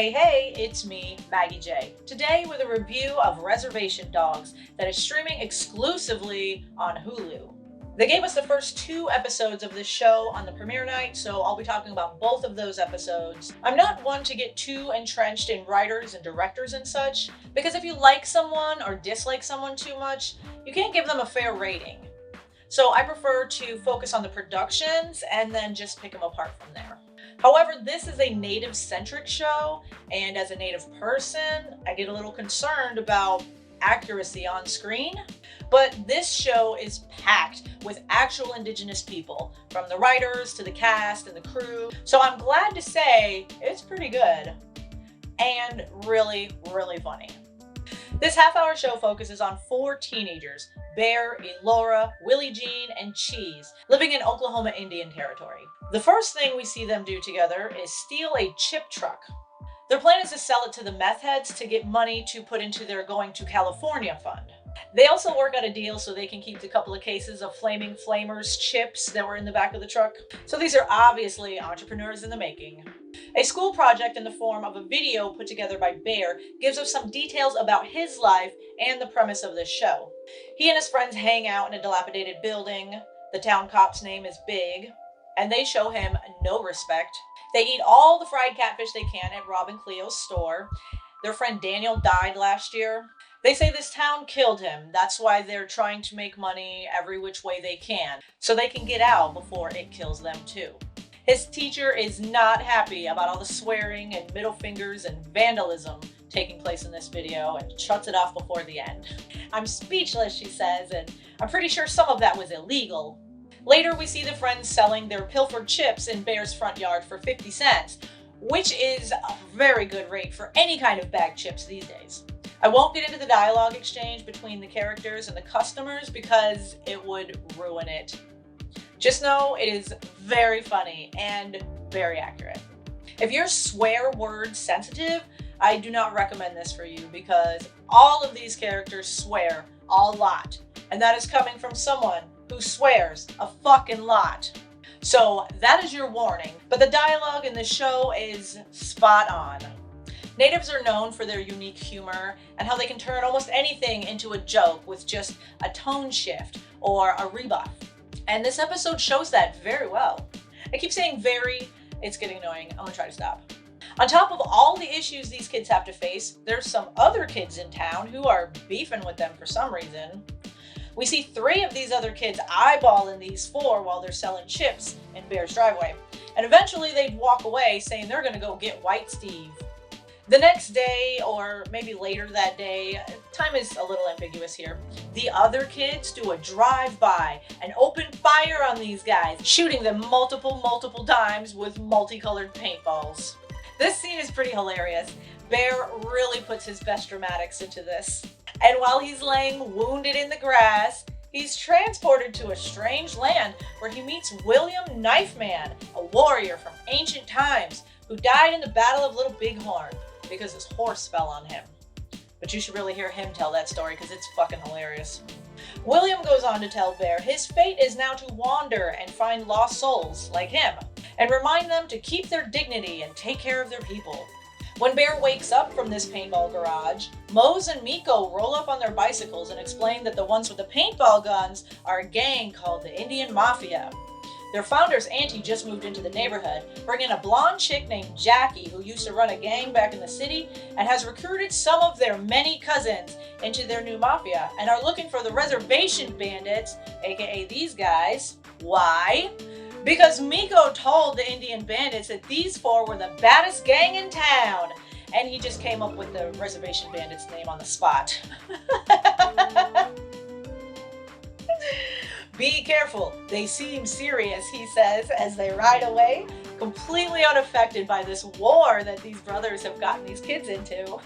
Hey, it's me, Maggie J. Today with a review of Reservation Dogs that is streaming exclusively on Hulu. They gave us the first 2 episodes of this show on the premiere night, so I'll be talking about both of those episodes. I'm not one to get too entrenched in writers and directors and such, because if you like someone or dislike someone too much, you can't give them a fair rating. So I prefer to focus on the productions and then just pick them apart from there. However, this is a native-centric show, and as a native person, I get a little concerned about accuracy on screen. But this show is packed with actual Indigenous people, from the writers to the cast and the crew. So I'm glad to say it's pretty good and really, really funny. This half-hour show focuses on 4 teenagers, Bear, Elora, Willie Jean, and Cheese, living in Oklahoma Indian Territory. The first thing we see them do together is steal a chip truck. Their plan is to sell it to the meth heads to get money to put into their Going to California fund. They also work out a deal so they can keep the couple of cases of Flaming Flamers chips that were in the back of the truck. So these are obviously entrepreneurs in the making. A school project in the form of a video put together by Bear gives us some details about his life and the premise of this show. He and his friends hang out in a dilapidated building. The town cop's name is Big, and they show him no respect. They eat all the fried catfish they can at Rob and Cleo's store. Their friend Daniel died last year. They say this town killed him. That's why they're trying to make money every which way they can, so they can get out before it kills them too. His teacher is not happy about all the swearing and middle fingers and vandalism taking place in this video and shuts it off before the end. "I'm speechless," she says, and I'm pretty sure some of that was illegal. Later, we see the friends selling their pilfered chips in Bear's front yard for 50 cents, which is a very good rate for any kind of bagged chips these days. I won't get into the dialogue exchange between the characters and the customers because it would ruin it. Just know it is very funny and very accurate. If you're swear word sensitive, I do not recommend this for you because all of these characters swear a lot, and that is coming from someone who swears a fucking lot. So that is your warning, but the dialogue in this show is spot on. Natives are known for their unique humor and how they can turn almost anything into a joke with just a tone shift or a rebuff. And this episode shows that very well. I keep saying very, it's getting annoying. I'm gonna try to stop. On top of all the issues these kids have to face, there's some other kids in town who are beefing with them for some reason. We see 3 of these other kids eyeballing these 4 while they're selling chips in Bear's driveway. And eventually they'd walk away saying they're gonna go get White Steve. The next day, or maybe later that day, time is a little ambiguous here, the other kids do a drive-by and open fire on these guys, shooting them multiple times with multicolored paintballs. This scene is pretty hilarious. Bear really puts his best dramatics into this. And while he's laying wounded in the grass, he's transported to a strange land where he meets William Knifeman, a warrior from ancient times who died in the Battle of Little Bighorn because his horse fell on him. But you should really hear him tell that story because it's fucking hilarious. William goes on to tell Bear his fate is now to wander and find lost souls like him and remind them to keep their dignity and take care of their people. When Bear wakes up from this paintball garage, Mose and Miko roll up on their bicycles and explain that the ones with the paintball guns are a gang called the Indian Mafia. Their founder's auntie just moved into the neighborhood, bringing a blonde chick named Jackie who used to run a gang back in the city and has recruited some of their many cousins into their new mafia and are looking for the Reservation Bandits, aka these guys. Why? Because Miko told the Indian Bandits that these 4 were the baddest gang in town, and he just came up with the Reservation Bandits name on the spot. "Be careful, they seem serious," he says as they ride away, completely unaffected by this war that these brothers have gotten these kids into.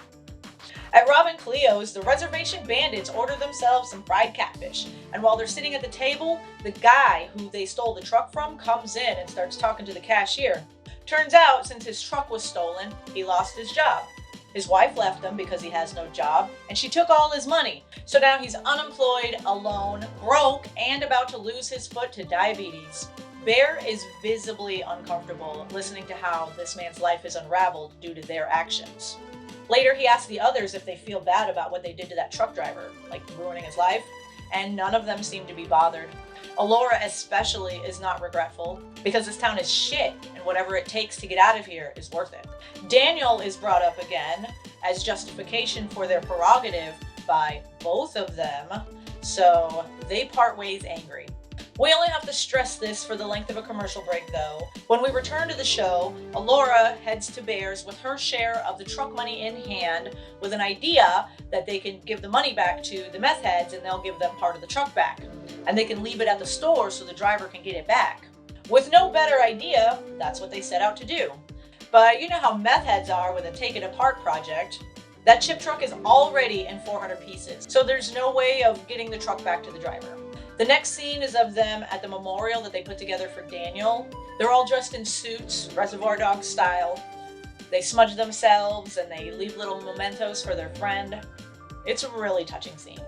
At Rob and Cleo's, the Reservation Bandits order themselves some fried catfish, and while they're sitting at the table, the guy who they stole the truck from comes in and starts talking to the cashier. Turns out, since his truck was stolen, he lost his job. His wife left him because he has no job, and she took all his money. So now he's unemployed, alone, broke, and about to lose his foot to diabetes. Bear is visibly uncomfortable listening to how this man's life is unraveled due to their actions. Later, he asks the others if they feel bad about what they did to that truck driver, like ruining his life, and none of them seem to be bothered. Alora especially is not regretful, because this town is shit, and whatever it takes to get out of here is worth it. Daniel is brought up again as justification for their prerogative by both of them, so they part ways angry. We only have to stress this for the length of a commercial break though. When we return to the show, Alora heads to Bear's with her share of the truck money in hand, with an idea that they can give the money back to the meth heads and they'll give them part of the truck back. And they can leave it at the store so the driver can get it back. With no better idea, that's what they set out to do. But you know how meth heads are with a take it apart project. That chip truck is already in 400 pieces, so there's no way of getting the truck back to the driver. The next scene is of them at the memorial that they put together for Daniel. They're all dressed in suits, Reservoir Dogs style. They smudge themselves and they leave little mementos for their friend. It's a really touching scene.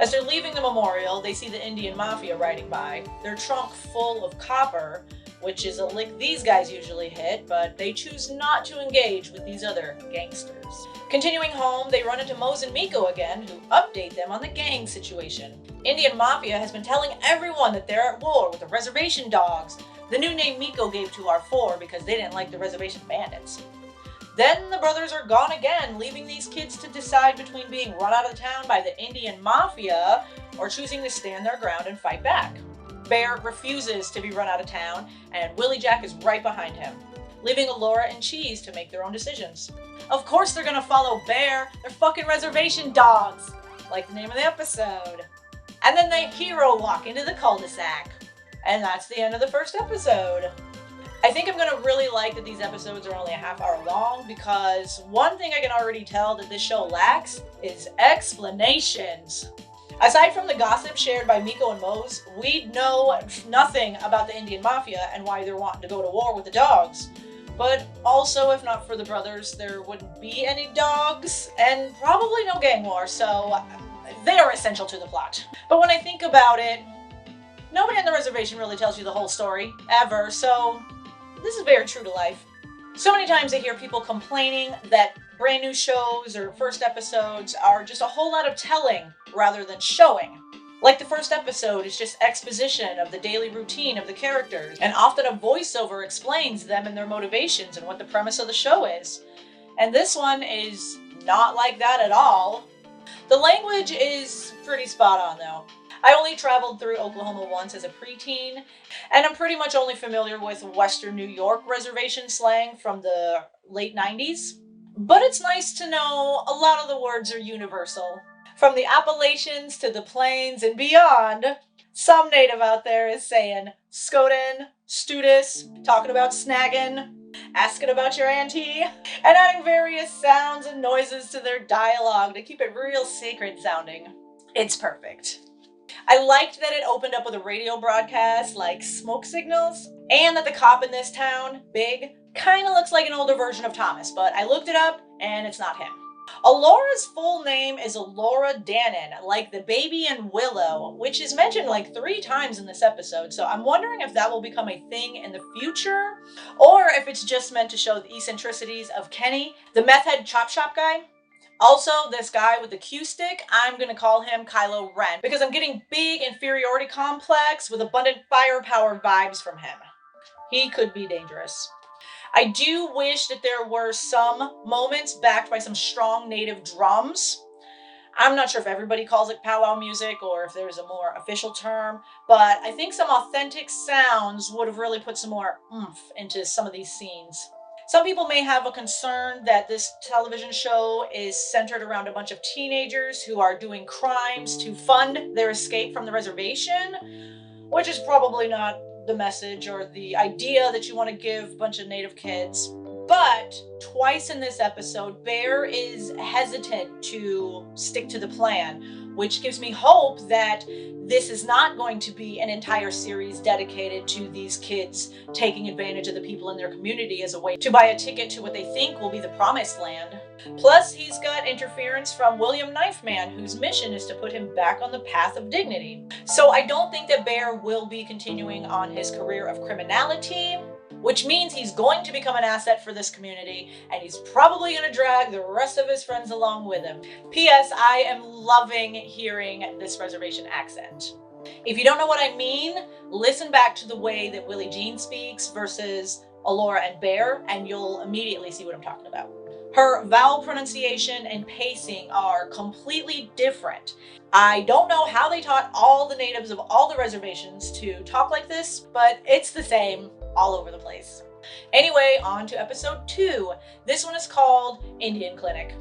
As they're leaving the memorial, they see the Indian Mafia riding by, their trunk full of copper, which is a lick these guys usually hit, but they choose not to engage with these other gangsters. Continuing home, they run into Mose and Miko again, who update them on the gang situation. Indian Mafia has been telling everyone that they're at war with the Reservation Dogs, the new name Miko gave to our four because they didn't like the Reservation Bandits. Then the brothers are gone again, leaving these kids to decide between being run out of town by the Indian Mafia or choosing to stand their ground and fight back. Bear refuses to be run out of town, and Willie Jack is right behind him, leaving Alora and Cheese to make their own decisions. Of course they're gonna follow Bear, they're fucking Reservation Dogs, like the name of the episode. And then they hero walk into the cul-de-sac. And that's the end of the first episode. I think I'm gonna really like that these episodes are only a half hour long, because one thing I can already tell that this show lacks is explanations. Aside from the gossip shared by Miko and Mose, we know nothing about the Indian Mafia and why they're wanting to go to war with the dogs. But also, if not for the brothers, there wouldn't be any dogs and probably no gang war, so they are essential to the plot. But when I think about it, nobody on the reservation really tells you the whole story, ever, so this is very true to life. So many times I hear people complaining that brand new shows or first episodes are just a whole lot of telling rather than showing. Like the first episode is just exposition of the daily routine of the characters, and often a voiceover explains them and their motivations and what the premise of the show is. And this one is not like that at all. The language is pretty spot on though. I only traveled through Oklahoma once as a preteen, and I'm pretty much only familiar with Western New York reservation slang from the late 90s. But it's nice to know a lot of the words are universal. From the Appalachians to the plains and beyond, some native out there is saying "scotin'," "studis," talking about snagging, asking about your auntie, and adding various sounds and noises to their dialogue to keep it real sacred sounding. It's perfect. I liked that it opened up with a radio broadcast like smoke signals, and that the cop in this town, Big, kind of looks like an older version of Thomas, but I looked it up and it's not him. Alora's full name is Alora Dannon, like the baby in Willow, which is mentioned like 3 times in this episode, so I'm wondering if that will become a thing in the future, or if it's just meant to show the eccentricities of Kenny, the meth head chop shop guy. Also, this guy with the Q stick, I'm gonna call him Kylo Ren, because I'm getting big inferiority complex with abundant firepower vibes from him. He could be dangerous. I do wish that there were some moments backed by some strong native drums. I'm not sure if everybody calls it powwow music or if there's a more official term, but I think some authentic sounds would have really put some more oomph into some of these scenes. Some people may have a concern that this television show is centered around a bunch of teenagers who are doing crimes to fund their escape from the reservation, which is probably not the message or the idea that you want to give a bunch of native kids. But twice in this episode, Bear is hesitant to stick to the plan, which gives me hope that this is not going to be an entire series dedicated to these kids taking advantage of the people in their community as a way to buy a ticket to what they think will be the promised land. Plus, he's got interference from William Knifeman, whose mission is to put him back on the path of dignity. So I don't think that Bear will be continuing on his career of criminality, which means he's going to become an asset for this community, and he's probably going to drag the rest of his friends along with him. P.S. I am loving hearing this reservation accent. If you don't know what I mean, listen back to the way that Willie Jean speaks versus Alora and Bear, and you'll immediately see what I'm talking about. Her vowel pronunciation and pacing are completely different. I don't know how they taught all the natives of all the reservations to talk like this, but it's the same all over the place. Anyway, on to episode 2. This one is called Indian Clinic.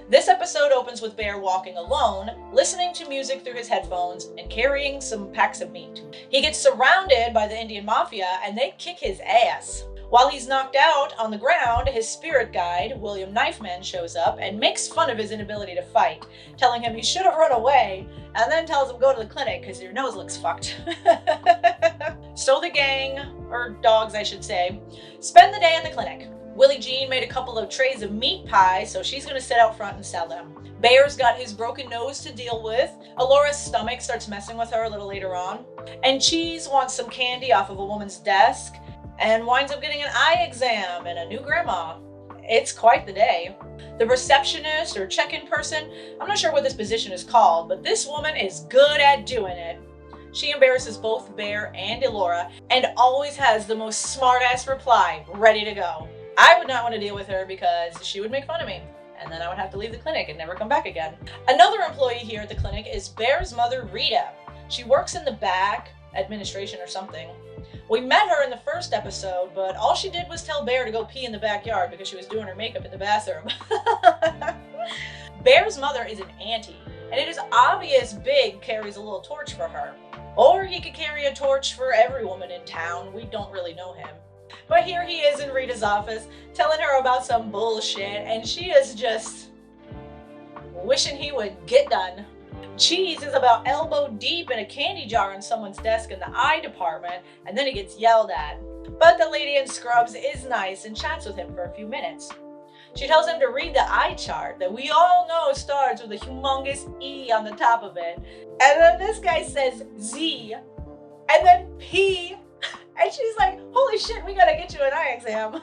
This episode opens with Bear walking alone, listening to music through his headphones and carrying some packs of meat. He gets surrounded by the Indian Mafia and they kick his ass. While he's knocked out on the ground, his spirit guide, William Knifeman, shows up and makes fun of his inability to fight, telling him he should have run away, and then tells him go to the clinic because your nose looks fucked. So the gang, or dogs I should say, spend the day in the clinic. Willie Jean made a couple of trays of meat pie, so she's going to sit out front and sell them. Bear's got his broken nose to deal with. Alora's stomach starts messing with her a little later on. And Cheese wants some candy off of a woman's desk and winds up getting an eye exam and a new grandma. It's quite the day. The receptionist or check-in person, I'm not sure what this position is called, but this woman is good at doing it. She embarrasses both Bear and Alora and always has the most smart-ass reply ready to go. I would not want to deal with her because she would make fun of me, and then I would have to leave the clinic and never come back again. Another employee here at the clinic is Bear's mother, Rita. She works in the back, administration or something. We met her in the first episode, but all she did was tell Bear to go pee in the backyard because she was doing her makeup in the bathroom. Bear's mother is an auntie, and it is obvious Big carries a little torch for her. Or he could carry a torch for every woman in town. We don't really know him. But here he is in Rita's office, telling her about some bullshit, and she is just wishing he would get done. Cheese is about elbow deep in a candy jar on someone's desk in the eye department, and then he gets yelled at. But the lady in scrubs is nice and chats with him for a few minutes. She tells him to read the eye chart that we all know starts with a humongous E on the top of it. And then this guy says Z, and then P. And she's like, holy shit, we gotta get you an eye exam.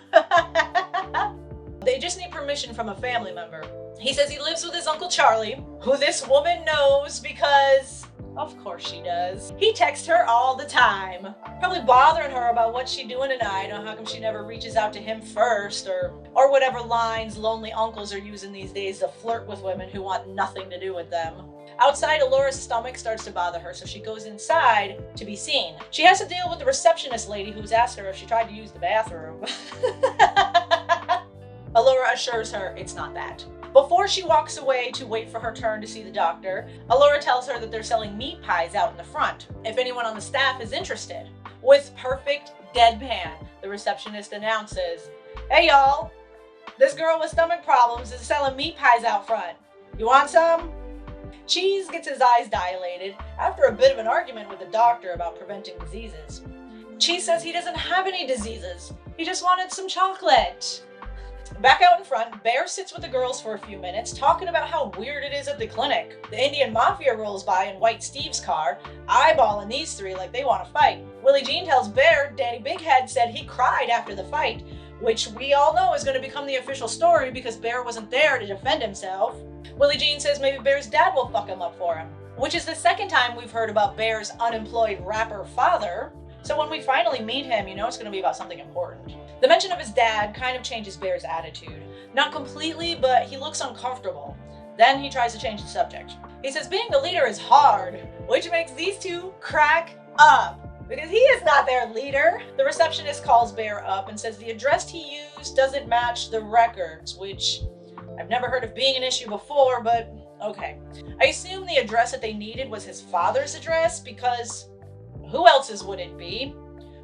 They just need permission from a family member. He says he lives with his Uncle Charlie, who this woman knows because, of course she does. He texts her all the time, probably bothering her about what she doing tonight, or how come she never reaches out to him first, or whatever lines lonely uncles are using these days to flirt with women who want nothing to do with them. Outside, Alora's stomach starts to bother her, so she goes inside to be seen. She has to deal with the receptionist lady who's asked her if she tried to use the bathroom. Alora assures her it's not that. Before she walks away to wait for her turn to see the doctor, Alora tells her that they're selling meat pies out in the front, if anyone on the staff is interested. With perfect deadpan, the receptionist announces, "Hey y'all, this girl with stomach problems is selling meat pies out front. You want some?" Cheese gets his eyes dilated after a bit of an argument with the doctor about preventing diseases. Cheese says he doesn't have any diseases. He just wanted some chocolate. Back out in front, Bear sits with the girls for a few minutes, talking about how weird it is at the clinic. The Indian Mafia rolls by in White Steve's car, eyeballing these three like they want to fight. Willie Jean tells Bear Daddy Big Head said he cried after the fight, which we all know is going to become the official story because Bear wasn't there to defend himself. Willie Jean says maybe Bear's dad will fuck him up for him, which is the second time we've heard about Bear's unemployed rapper father. So when we finally meet him, you know it's going to be about something important. The mention of his dad kind of changes Bear's attitude. Not completely, but he looks uncomfortable. Then he tries to change the subject. He says being the leader is hard, which makes these two crack up because he is not their leader. The receptionist calls Bear up and says the address he used doesn't match the records, which I've never heard of being an issue before, but okay. I assume the address that they needed was his father's address because who else's would it be?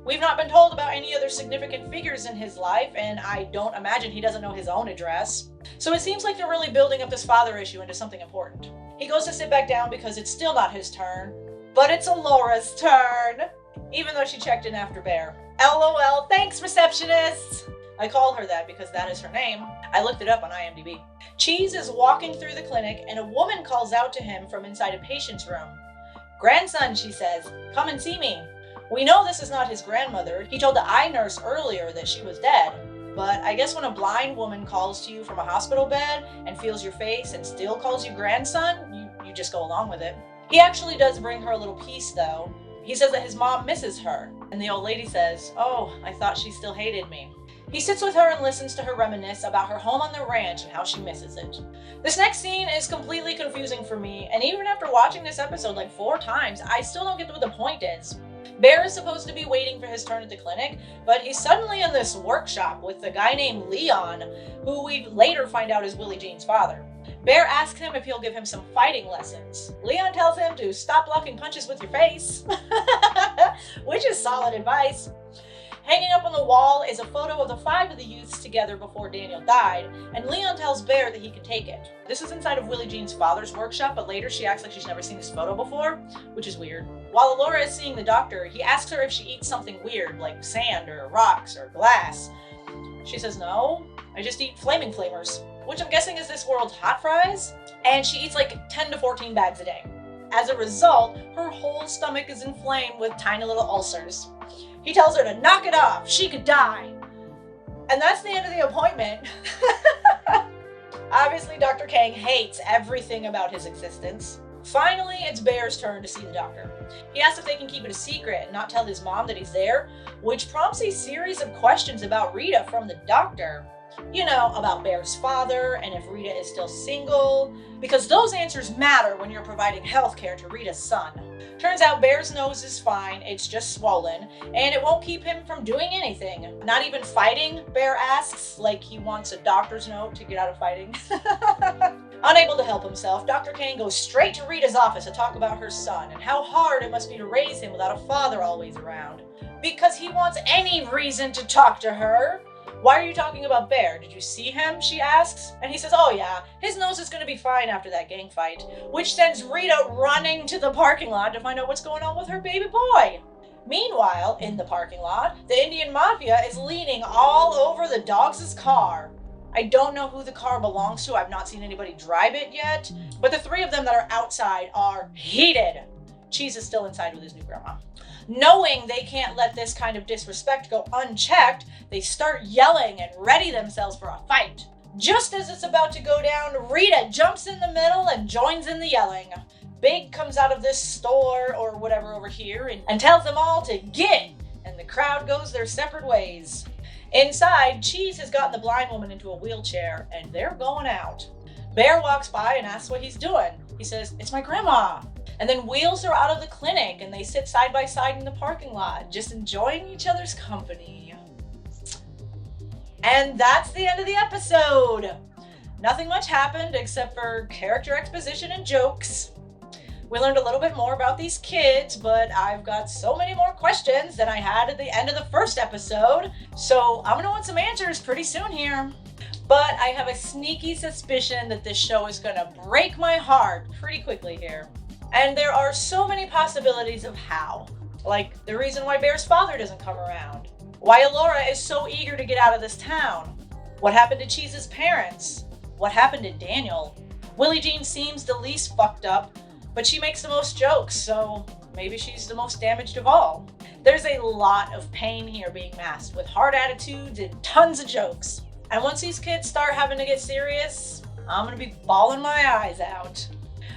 We've not been told about any other significant figures in his life, and I don't imagine he doesn't know his own address. So it seems like they're really building up this father issue into something important. He goes to sit back down because it's still not his turn, but it's Alora's turn, even though she checked in after Bear. LOL, thanks receptionist! I call her that because that is her name. I looked it up on IMDb. Cheese is walking through the clinic and a woman calls out to him from inside a patient's room. "Grandson," she says, "come and see me." We know this is not his grandmother. He told the eye nurse earlier that she was dead. But I guess when a blind woman calls to you from a hospital bed and feels your face and still calls you grandson, you just go along with it. He actually does bring her a little piece though. He says that his mom misses her, and the old lady says, "Oh, I thought she still hated me." He sits with her and listens to her reminisce about her home on the ranch and how she misses it. This next scene is completely confusing for me, and even after watching this episode like 4 times, I still don't get what the point is. Bear is supposed to be waiting for his turn at the clinic, but he's suddenly in this workshop with a guy named Leon, who we later find out is Willie Jean's father. Bear asks him if he'll give him some fighting lessons. Leon tells him to stop blocking punches with your face, which is solid advice. Hanging up on the wall is a photo of the 5 of the youths together before Daniel died, and Leon tells Bear that he can take it. This is inside of Willie Jean's father's workshop, but later she acts like she's never seen this photo before, which is weird. While Alora is seeing the doctor, he asks her if she eats something weird, like sand or rocks or glass. She says, "No, I just eat flaming flamers," which I'm guessing is this world's hot fries, and she eats like 10 to 14 bags a day. As a result, her whole stomach is inflamed with tiny little ulcers. He tells her to knock it off, she could die. And that's the end of the appointment. Obviously, Dr. Kang hates everything about his existence. Finally, it's Bear's turn to see the doctor. He asks if they can keep it a secret and not tell his mom that he's there, which prompts a series of questions about Rita from the doctor. You know, about Bear's father and if Rita is still single, because those answers matter when you're providing healthcare to Rita's son. Turns out Bear's nose is fine, it's just swollen, and it won't keep him from doing anything. Not even fighting, Bear asks, like he wants a doctor's note to get out of fighting. Unable to help himself, Dr. Kang goes straight to Rita's office to talk about her son and how hard it must be to raise him without a father always around. Because he wants any reason to talk to her. "Why are you talking about Bear? Did you see him?" she asks. And he says, "Oh yeah, his nose is going to be fine after that gang fight," which sends Rita running to the parking lot to find out what's going on with her baby boy. Meanwhile, in the parking lot, the Indian Mafia is leaning all over the dogs' car. I don't know who the car belongs to, I've not seen anybody drive it yet, but the 3 of them that are outside are heated. Cheese is still inside with his new grandma. Knowing they can't let this kind of disrespect go unchecked, they start yelling and ready themselves for a fight. Just as it's about to go down, Rita jumps in the middle and joins in the yelling. Big comes out of this store or whatever over here and tells them all to get, and the crowd goes their separate ways. Inside, Cheese has gotten the blind woman into a wheelchair and they're going out. Bear walks by and asks what he's doing. He says, "It's my grandma," and then wheels her out of the clinic, and they sit side by side in the parking lot, just enjoying each other's company. And that's the end of the episode. Nothing much happened except for character exposition and jokes. We learned a little bit more about these kids, but I've got so many more questions than I had at the end of the first episode, so I'm gonna want some answers pretty soon here. But I have a sneaky suspicion that this show is gonna break my heart pretty quickly here. And there are so many possibilities of how. Like the reason why Bear's father doesn't come around. Why Alora is so eager to get out of this town. What happened to Cheese's parents? What happened to Daniel? Willie Jean seems the least fucked up, but she makes the most jokes, so maybe she's the most damaged of all. There's a lot of pain here being masked with hard attitudes and tons of jokes. And once these kids start having to get serious, I'm gonna be bawling my eyes out.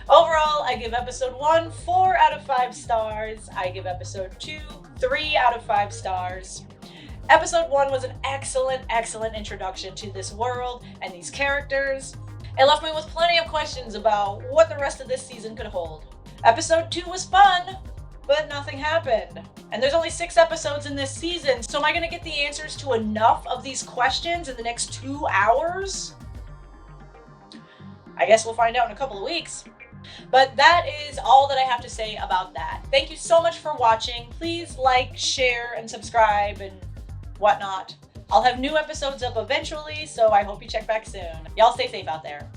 Overall, I give episode 1 4 out of 5 stars. I give episode 2 3 out of 5 stars. Episode 1 was an excellent introduction to this world and these characters. It left me with plenty of questions about what the rest of this season could hold. Episode 2 was fun, but nothing happened. And there's only 6 episodes in this season, so am I going to get the answers to enough of these questions in the next 2 hours? I guess we'll find out in a couple of weeks. But that is all that I have to say about that. Thank you so much for watching. Please like, share, and subscribe and whatnot. I'll have new episodes up eventually, so I hope you check back soon. Y'all stay safe out there.